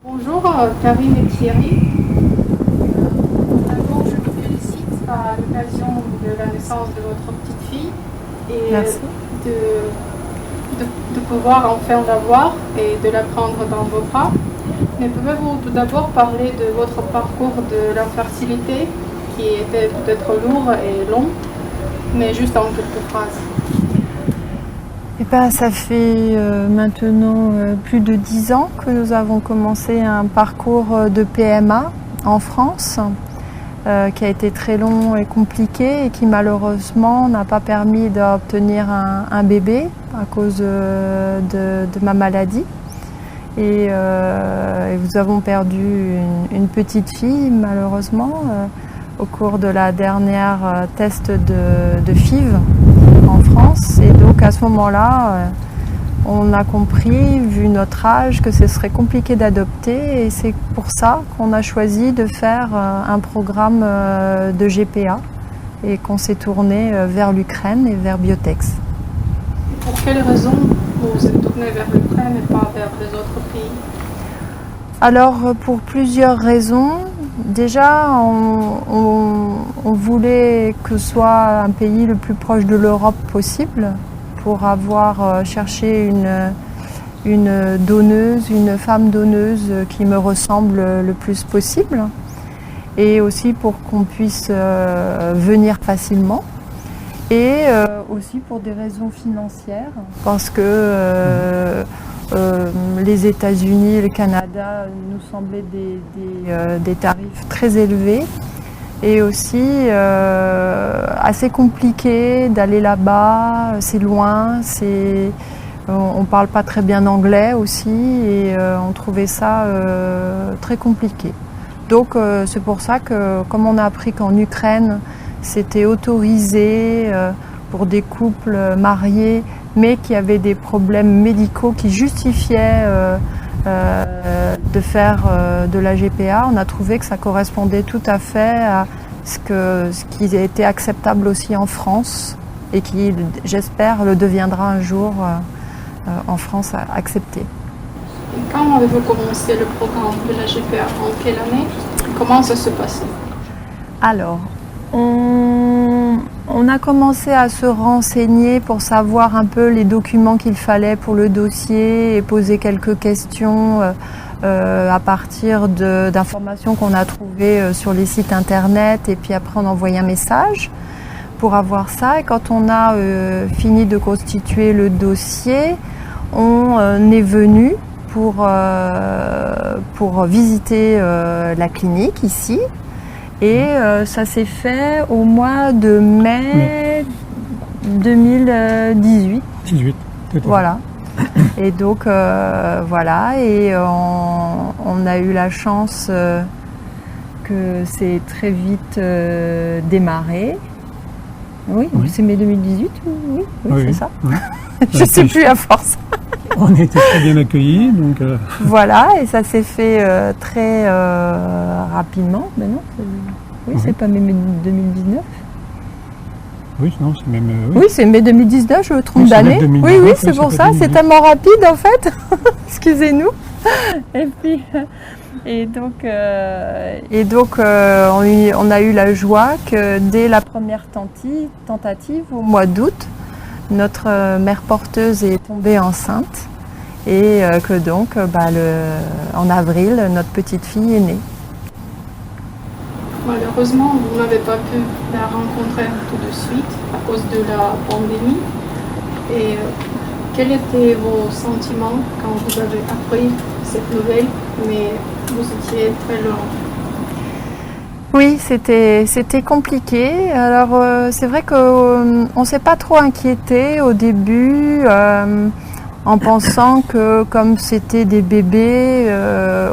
Bonjour Karine et Thierry. D'abord, je vous félicite à l'occasion de la naissance de votre petite fille et Merci. de pouvoir enfin la voir et de la prendre dans vos bras. Mais pouvez-vous tout d'abord parler de votre parcours de l'infertilité qui était peut-être lourd et long, mais juste en quelques phrases? Eh ben, ça fait maintenant plus de 10 ans que nous avons commencé un parcours de PMA en France qui a été très long et compliqué et qui malheureusement n'a pas permis d'obtenir un bébé à cause de ma maladie. Et nous avons perdu une petite fille malheureusement au cours de la dernière test de FIV en France. Et donc à ce moment-là, on a compris, vu notre âge, que ce serait compliqué d'adopter. Et c'est pour ça qu'on a choisi de faire un programme de GPA et qu'on s'est tourné vers l'Ukraine et vers Biotex. Et pour quelles raisons vous vous êtes tourné vers l'Ukraine et pas vers les autres pays? Alors pour plusieurs raisons. Déjà, on voulait que ce soit un pays le plus proche de l'Europe possible pour avoir cherché une donneuse, une femme donneuse qui me ressemble le plus possible. Et aussi pour qu'on puisse venir facilement. Et aussi pour des raisons financières, parce que les États-Unis et le Canada nous semblaient des tarifs très élevés et aussi assez compliqué d'aller là-bas, c'est loin, on ne parle pas très bien anglais aussi et on trouvait ça très compliqué. Donc c'est pour ça que comme on a appris qu'en Ukraine c'était autorisé pour des couples mariés mais qui avaient des problèmes médicaux qui justifiaient de faire de la GPA, on a trouvé que ça correspondait tout à fait à ce qui était acceptable aussi en France et qui, j'espère, le deviendra un jour en France accepté. Et quand avez-vous commencé le programme de la GPA? En quelle année? Comment ça se passait? Alors, on a commencé à se renseigner pour savoir un peu les documents qu'il fallait pour le dossier et poser quelques questions à partir d'informations qu'on a trouvées sur les sites internet et puis après on envoyait un message pour avoir ça. Et quand on a fini de constituer le dossier, on est venu pour visiter la clinique ici. Et ça s'est fait au mois de mai 2018. 18, tout à fait. Voilà. Et donc voilà, et on a eu la chance que c'est très vite démarré. Oui, c'est mai 2018, oui, c'est ça. Oui. Je ne sais plus à force. On a été très bien accueillis. Donc, Voilà, et ça s'est fait très rapidement. Ben non, c'est pas mai 2019. Oui, non, c'est même. Oui, c'est mai 2019, je me trompe d'année. Oui, c'est pour ça, c'est tellement rapide en fait. Excusez-nous. Et donc, on a eu la joie que dès la première tentative, au mois d'août, notre mère porteuse est tombée enceinte et que donc, en avril, notre petite fille est née. Malheureusement, vous n'avez pas pu la rencontrer tout de suite à cause de la pandémie. Et quels étaient vos sentiments quand vous avez appris cette nouvelle, mais vous étiez très loin? Oui, c'était compliqué. Alors c'est vrai qu'on ne s'est pas trop inquiété au début en pensant que comme c'était des bébés,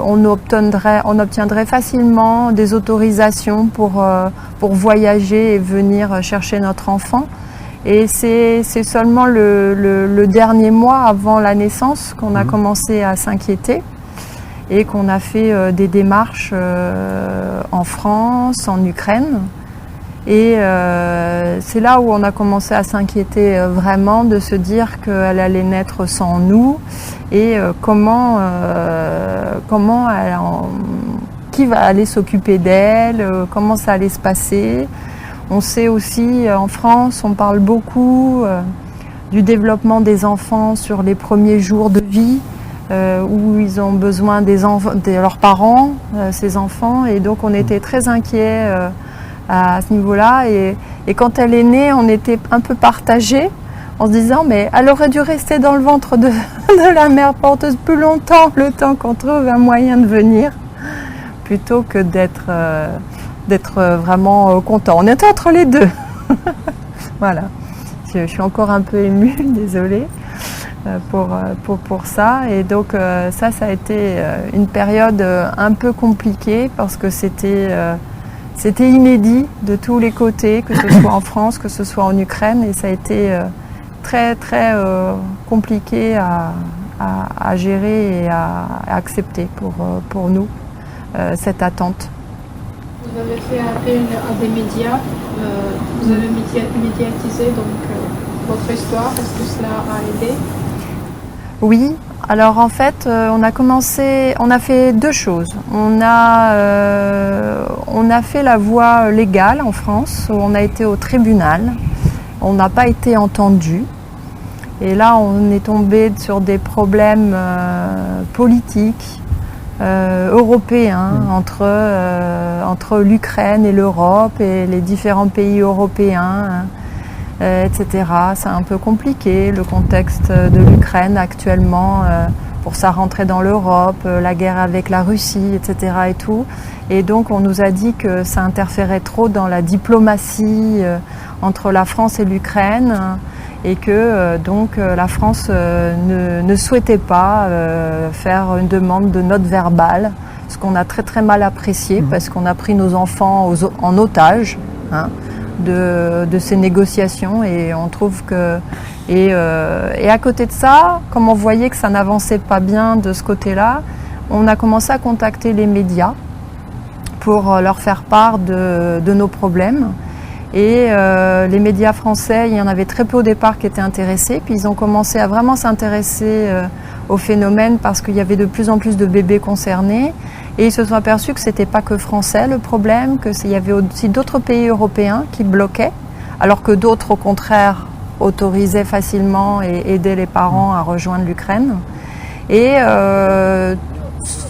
on obtiendrait facilement des autorisations pour voyager et venir chercher notre enfant. Et c'est seulement le dernier mois avant la naissance qu'on a commencé à s'inquiéter. Et qu'on a fait des démarches en France, en Ukraine. Et c'est là où on a commencé à s'inquiéter vraiment, de se dire qu'elle allait naître sans nous et qui va aller s'occuper d'elle, comment ça allait se passer. On sait aussi, en France, on parle beaucoup du développement des enfants sur les premiers jours de vie, où ils ont besoin de leurs parents, ces enfants, et donc on était très inquiets à ce niveau-là. Et quand elle est née, on était un peu partagés, en se disant mais elle aurait dû rester dans le ventre de la mère porteuse plus longtemps, le temps qu'on trouve un moyen de venir, plutôt que d'être vraiment content. On était entre les deux. Voilà. Je suis encore un peu émue, désolée pour ça. Et donc ça a été une période un peu compliquée parce que c'était inédit de tous les côtés, que ce soit en France, que ce soit en Ukraine, et ça a été très compliqué à gérer et à accepter pour nous, cette attente. Vous avez fait appel à des médias, vous avez médiatisé donc votre histoire, est-ce que cela a aidé? Oui, alors en fait on a fait deux choses. On a fait la voie légale en France, où on a été au tribunal, on n'a pas été entendu. Et là on est tombé sur des problèmes politiques, européens, entre l'Ukraine et l'Europe et les différents pays européens, etc. C'est un peu compliqué, le contexte de l'Ukraine actuellement, pour sa rentrée dans l'Europe, la guerre avec la Russie, etc. et tout. Et donc on nous a dit que ça interférait trop dans la diplomatie entre la France et l'Ukraine, et que donc la France ne souhaitait pas faire une demande de note verbale, ce qu'on a très mal apprécié, parce qu'on a pris nos enfants en otage de ces négociations, et on trouve que et à côté de ça, comme on voyait que ça n'avançait pas bien de ce côté-là, on a commencé à contacter les médias pour leur faire part de nos problèmes. Et les médias français, il y en avait très peu au départ qui étaient intéressés, puis ils ont commencé à vraiment s'intéresser au phénomène parce qu'il y avait de plus en plus de bébés concernés, et ils se sont aperçus que c'était pas que français le problème, qu'il y avait aussi d'autres pays européens qui bloquaient, alors que d'autres au contraire autorisaient facilement et aidaient les parents à rejoindre l'Ukraine. Et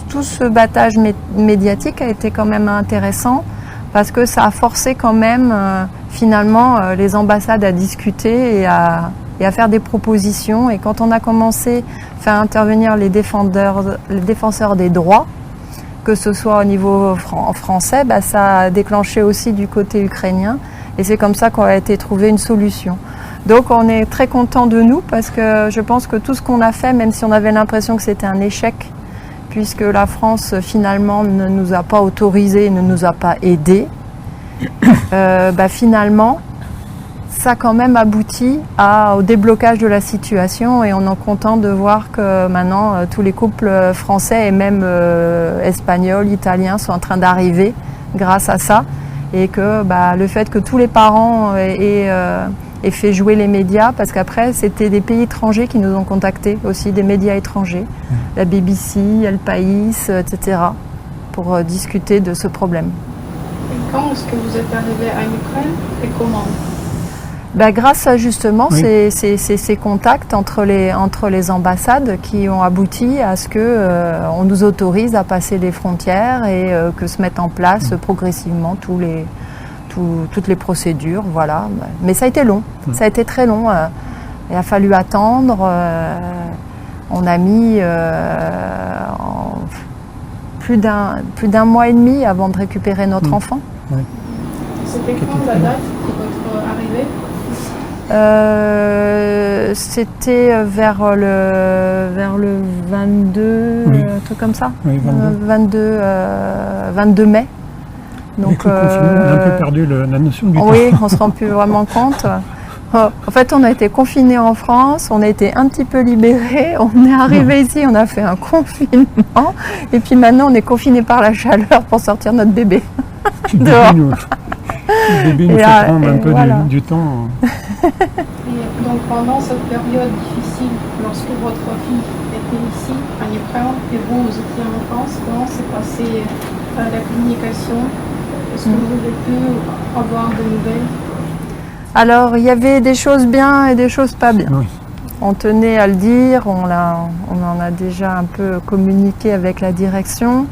tout ce battage médiatique a été quand même intéressant, parce que ça a forcé quand même finalement les ambassades à discuter et à faire des propositions. Et quand on a commencé à faire intervenir les défenseurs des droits, que ce soit au niveau français, ça a déclenché aussi du côté ukrainien, et c'est comme ça qu'on a été trouver une solution. Donc on est très content de nous, parce que je pense que tout ce qu'on a fait, même si on avait l'impression que c'était un échec, puisque la France finalement ne nous a pas autorisés, ne nous a pas aidés, finalement ça a quand même abouti au déblocage de la situation, et on est content de voir que maintenant tous les couples français et même espagnols, italiens sont en train d'arriver grâce à ça, et que le fait que tous les parents aient fait jouer les médias, parce qu'après c'était des pays étrangers qui nous ont contactés aussi, des médias étrangers, la BBC, El País, etc., pour discuter de ce problème. Et quand est-ce que vous êtes arrivé en Ukraine et comment? Grâce à justement ces contacts entre les ambassades qui ont abouti à ce qu'on nous autorise à passer les frontières, et que se mettent en place progressivement toutes les procédures, voilà. Mais ça a été long, ça a été très long. Il a fallu attendre. On a mis plus d'un mois et demi avant de récupérer notre enfant. Ouais. C'était quand la date de votre arrivée? C'était vers le 22, un truc comme ça. Oui, 22 mai. Donc, on a un peu perdu la notion du temps. Oui, on ne se rend plus vraiment compte. En fait, on a été confinés en France, on a été un petit peu libérés, on est arrivé ici, on a fait un confinement, et puis maintenant on est confinés par la chaleur pour sortir notre bébé dehors. Le bébé nous fait prendre un peu du temps. Et donc pendant cette période difficile, lorsque votre fille étiez ici, en Ukraine, et vous étiez en France. Comment s'est passée la communication? Est-ce que vous avez pu avoir des nouvelles? Alors, il y avait des choses bien et des choses pas bien. Oui. On tenait à le dire, on en a déjà un peu communiqué avec la direction.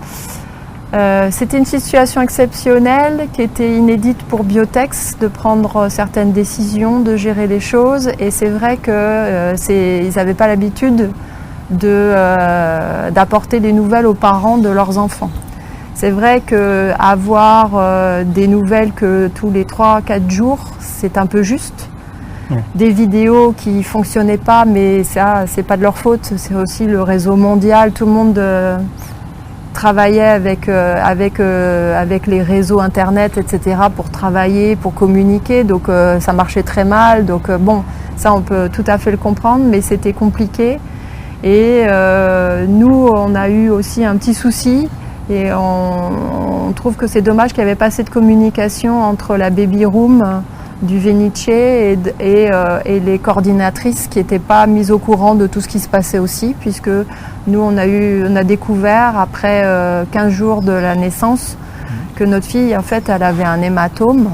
C'était une situation exceptionnelle qui était inédite pour Biotex de prendre certaines décisions, de gérer les choses. Et c'est vrai qu'ils n'avaient pas l'habitude d'apporter des nouvelles aux parents de leurs enfants. C'est vrai qu'avoir des nouvelles que tous les 3-4 jours, c'est un peu juste. Des vidéos qui ne fonctionnaient pas, mais ça, c'est pas de leur faute. C'est aussi le réseau mondial. Tout le monde travaillait avec les réseaux internet, etc. pour travailler, pour communiquer. Donc ça marchait très mal. Donc bon, ça on peut tout à fait le comprendre, mais c'était compliqué. Et nous, on a eu aussi un petit souci. Et on trouve que c'est dommage qu'il n'y avait pas assez de communication entre la baby room du Venice et les coordinatrices qui n'étaient pas mises au courant de tout ce qui se passait aussi, puisque nous on a découvert après 15 jours de la naissance que notre fille en fait elle avait un hématome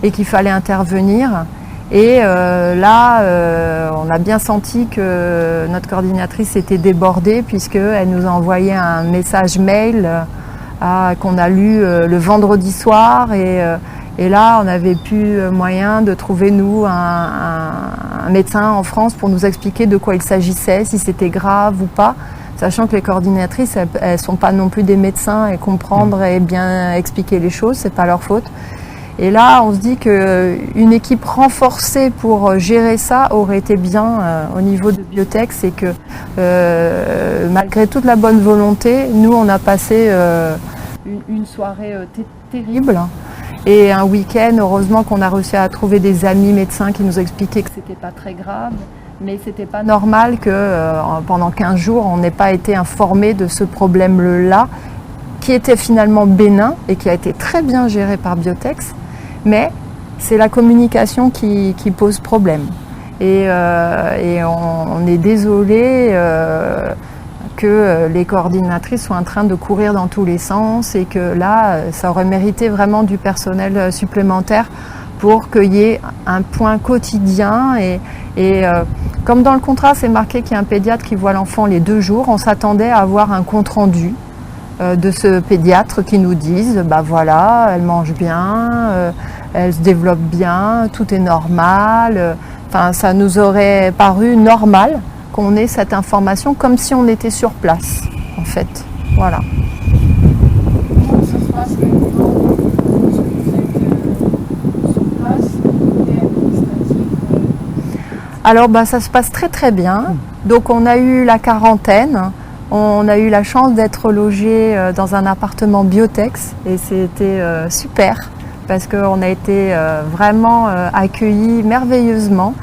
et qu'il fallait intervenir. Et là on a bien senti que notre coordinatrice était débordée, puisqu'elle nous a envoyé un message mail qu'on a lu le vendredi soir. Et là, on n'avait plus moyen de trouver, nous, un médecin en France pour nous expliquer de quoi il s'agissait, si c'était grave ou pas, sachant que les coordinatrices, elles ne sont pas non plus des médecins, et comprendre et bien expliquer les choses, c'est pas leur faute. Et là, on se dit qu'une équipe renforcée pour gérer ça aurait été bien au niveau de Biotex, et que malgré toute la bonne volonté, nous, on a passé une soirée terrible. Et un week-end, heureusement qu'on a réussi à trouver des amis médecins qui nous expliquaient que c'était pas très grave, mais c'était pas normal que pendant 15 jours, on n'ait pas été informé de ce problème-là, qui était finalement bénin et qui a été très bien géré par Biotex, mais c'est la communication qui pose problème. Et on est désolé que les coordinatrices soient en train de courir dans tous les sens, et que là, ça aurait mérité vraiment du personnel supplémentaire pour qu'il y ait un point quotidien. Et comme dans le contrat, c'est marqué qu'il y a un pédiatre qui voit l'enfant les 2 jours, on s'attendait à avoir un compte-rendu de ce pédiatre qui nous dise, bah voilà, elle mange bien, elle se développe bien, tout est normal. Enfin, ça nous aurait paru normal qu'on ait cette information comme si on était sur place, en fait. Voilà. Comment ça se passe maintenant? Est-ce que vous êtes sur place et administratif? Alors, ça se passe très très bien. Donc, on a eu la quarantaine. On a eu la chance d'être logé dans un appartement Biotex, et c'était super, parce qu'on a été vraiment accueillis merveilleusement.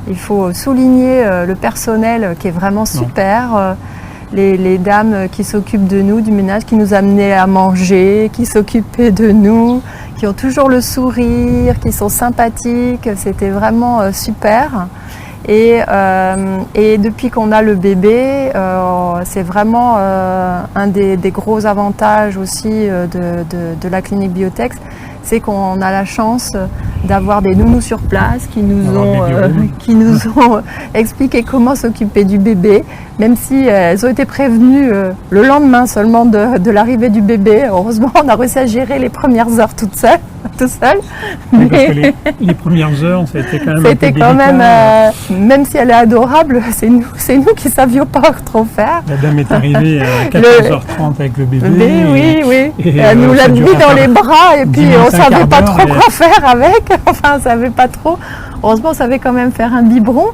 Il faut souligner le personnel qui est vraiment super, les dames qui s'occupent de nous, du ménage, qui nous amenaient à manger, qui s'occupaient de nous, qui ont toujours le sourire, qui sont sympathiques. C'était vraiment super. Et depuis qu'on a le bébé, c'est vraiment un des gros avantages aussi de la clinique Biotex, c'est qu'on a la chance d'avoir des nounous sur place qui nous ont expliqué comment s'occuper du bébé, même si elles ont été prévenues le lendemain seulement de l'arrivée du bébé. Heureusement, on a réussi à gérer les premières heures tout seul. Mais parce que les premières heures, ça a été quand même c'était quand même, même si elle est adorable, c'est nous qui ne savions pas trop faire. La dame est arrivée à 14h30 avec le bébé. Oui. Et elle nous l'a mis dans les bras, et puis on ne savait pas trop quoi faire avec. Enfin, on ne savait pas trop. Heureusement, on savait quand même faire un biberon.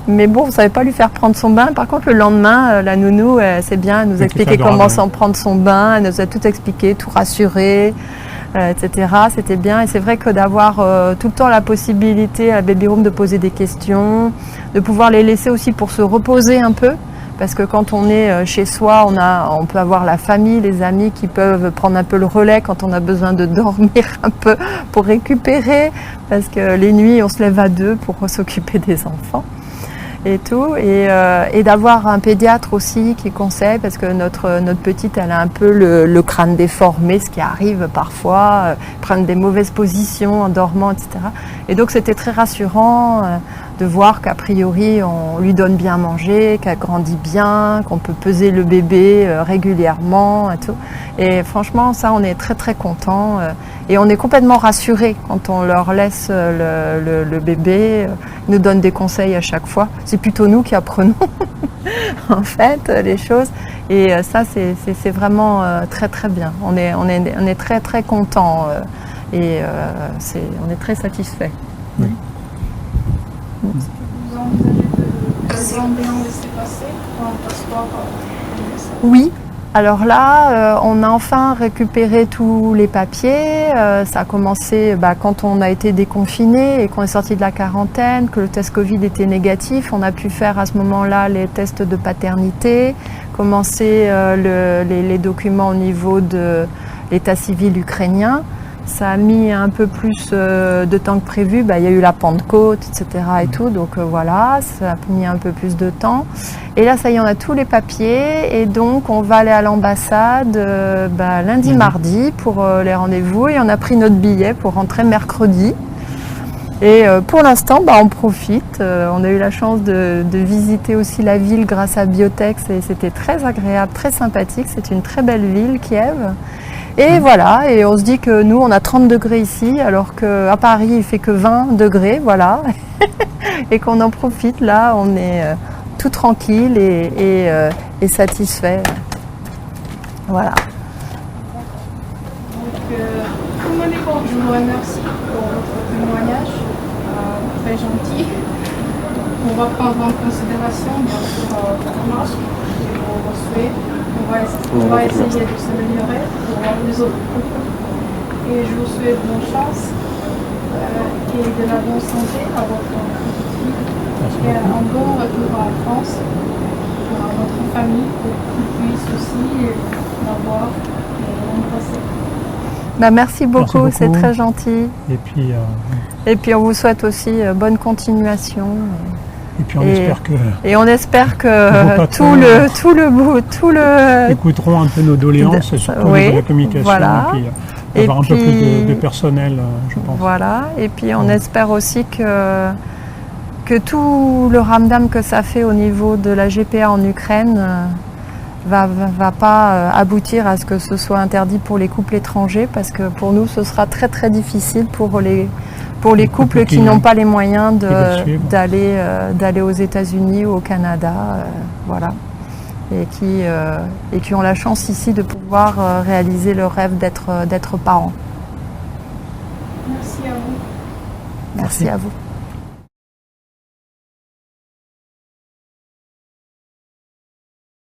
Mais bon, on ne savait pas lui faire prendre son bain. Par contre, le lendemain, la nounou, c'est bien, elle nous expliquait comment s'en prendre son bain. Elle nous a tout expliqué, tout rassuré. Etc. C'était bien, et c'est vrai que d'avoir tout le temps la possibilité à la baby room de poser des questions, de pouvoir les laisser aussi pour se reposer un peu, parce que quand on est chez soi, on peut avoir la famille, les amis qui peuvent prendre un peu le relais quand on a besoin de dormir un peu pour récupérer, parce que les nuits on se lève à 2 pour s'occuper des enfants. et tout, et d'avoir un pédiatre aussi qui conseille, parce que notre petite, elle a un peu le crâne déformé, ce qui arrive parfois, prendre des mauvaises positions en dormant, etc. Et donc c'était très rassurant de voir qu'a priori on lui donne bien à manger, qu'elle grandit bien, qu'on peut peser le bébé régulièrement et tout. Et franchement, ça, on est très très contents et on est complètement rassurés quand on leur laisse le bébé. Ils nous donnent des conseils à chaque fois. C'est plutôt nous qui apprenons en fait les choses. Et ça, c'est vraiment très très bien. On est très très contents et on est très satisfaits. Oui. Vous envisagez de Vendéen laisser passer pour un passeport Oui. Alors là, on a enfin récupéré tous les papiers. Ça a commencé quand on a été déconfiné et qu'on est sorti de la quarantaine, que le test Covid était négatif. On a pu faire à ce moment-là les tests de paternité, commencer les documents au niveau de l'état civil ukrainien. Ça a mis un peu plus de temps que prévu. Il y a eu la Pentecôte, etc. et tout. Donc voilà, ça a mis un peu plus de temps. Et là, ça y est, on a tous les papiers. Et donc, on va aller à l'ambassade lundi, mardi pour les rendez-vous. Et on a pris notre billet pour rentrer mercredi. Et pour l'instant, on profite. On a eu la chance de visiter aussi la ville grâce à Biotex. Et c'était très agréable, très sympathique. C'est une très belle ville, Kiev. Et voilà, et on se dit que nous, on a 30 degrés ici, alors qu'à Paris, il fait que 20 degrés, voilà. Et qu'on en profite, là, on est tout tranquille et satisfait. Voilà. Donc, je vous remercie pour votre témoignage, très gentil. On va prendre en considération, bien sûr, votre marche et vos souhaits. On va essayer de s'améliorer pour les autres couples. Et je vous souhaite bonne chance et de la bonne santé à votre petite fille. Et un bon retour en France à votre famille pour qu'ils puissent aussi la voir et l'embrasser. Merci beaucoup, c'est très gentil. Et puis on vous souhaite aussi bonne continuation. Et puis on espère que tout le écouteront un peu nos doléances, surtout de la communication, voilà. Et puis avoir un peu plus de personnel, je pense. Voilà, et puis on espère aussi que tout le ramdam que ça fait au niveau de la GPA en Ukraine va pas aboutir à ce que ce soit interdit pour les couples étrangers, parce que pour nous ce sera très très difficile pour les couples qui n'ont pas les moyens d'aller aux États-Unis ou au Canada, voilà, et qui ont la chance ici de pouvoir réaliser leur rêve d'être parents. Merci à vous. Merci à vous.